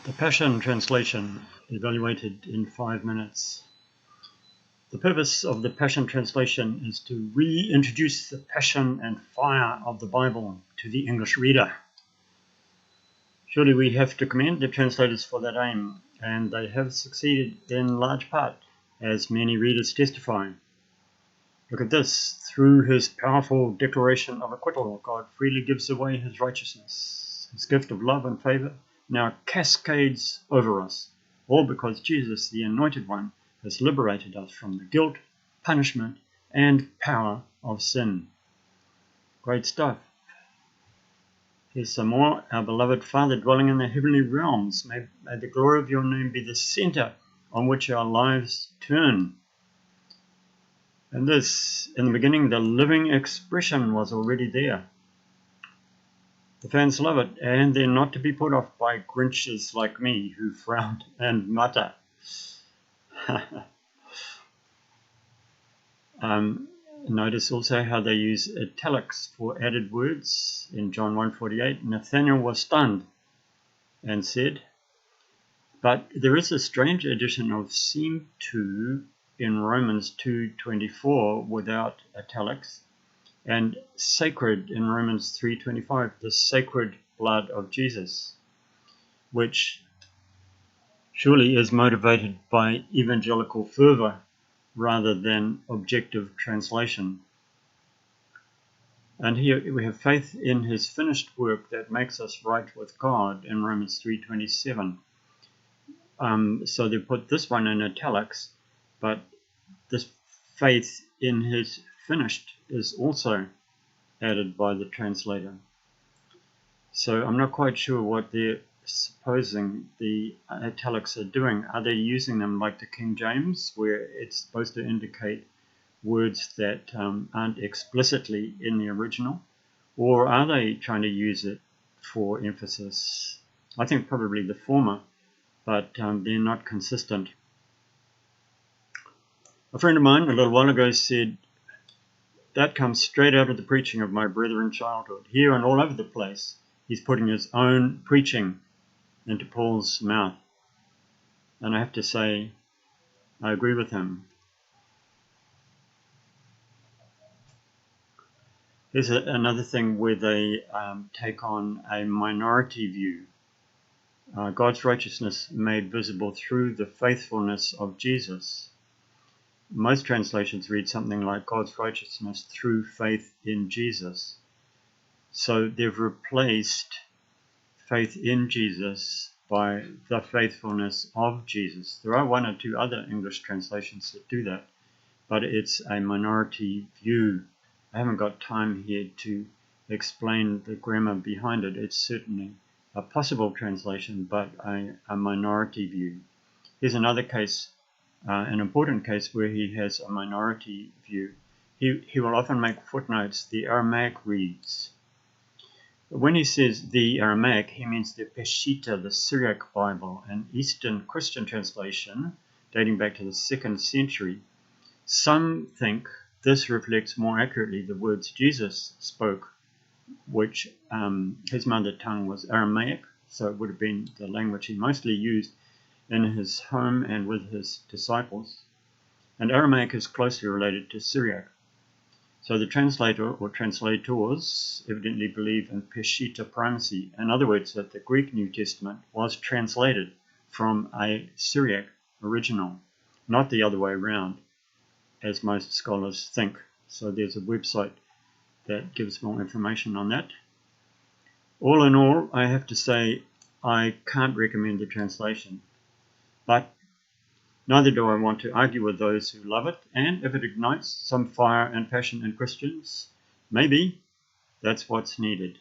The Passion Translation, evaluated in 5 minutes. The purpose of the Passion Translation is to reintroduce the passion and fire of the Bible to the English reader. Surely we have to commend the translators for that aim, and they have succeeded in large part, as many readers testify. Look at this. Through his powerful declaration of acquittal, God freely gives away his righteousness. His gift of love and favor now cascades over us, all because Jesus, the Anointed One, has liberated us from the guilt, punishment, and power of sin. Great stuff. Here's some more. Our beloved Father, dwelling in the heavenly realms, may the glory of your name be the center on which our lives turn. And this, in the beginning, the living expression was already there. The fans love it, and they're not to be put off by Grinches like me who frown and mutter. Notice also how they use italics for added words. In John 1:48, Nathanael was stunned and said, but there is a strange addition of seem to in Romans 2:24 without italics, and sacred in Romans 3:25, the sacred blood of Jesus, which surely is motivated by evangelical fervor rather than objective translation. And here we have faith in his finished work that makes us right with God in Romans 3:27. So they put this one in italics, but this faith in his finished is also added by the translator. So I'm not quite sure what they're supposing the italics are doing. Are they using them like the King James, where it's supposed to indicate words that aren't explicitly in the original? Or are they trying to use it for emphasis? I think probably the former, but they're not consistent. A friend of mine a little while ago said, that comes straight out of the preaching of my brethren's childhood. Here and all over the place, he's putting his own preaching into Paul's mouth. And I have to say, I agree with him. Here's another thing where they take on a minority view. God's righteousness made visible through the faithfulness of Jesus. Most translations read something like God's righteousness through faith in Jesus. So they've replaced faith in Jesus by the faithfulness of Jesus. There are one or two other English translations that do that, but it's a minority view. I haven't got time here to explain the grammar behind it. It's certainly a possible translation, but a minority view. Here's another case, an important case where he has a minority view. He will often make footnotes. The Aramaic reads. When he says the Aramaic, he means the Peshitta, the Syriac Bible, an Eastern Christian translation dating back to the 2nd century. Some think this reflects more accurately the words Jesus spoke, which his mother tongue was Aramaic, so it would have been the language he mostly used in his home and with his disciples. And Aramaic is closely related to Syriac. So the translator or translators evidently believe in Peshitta primacy. In other words, that the Greek New Testament was translated from a Syriac original, not the other way around, as most scholars think. So there's a website that gives more information on that. All in all, I have to say I can't recommend the translation, but neither do I want to argue with those who love it, and if it ignites some fire and passion in Christians, maybe that's what's needed.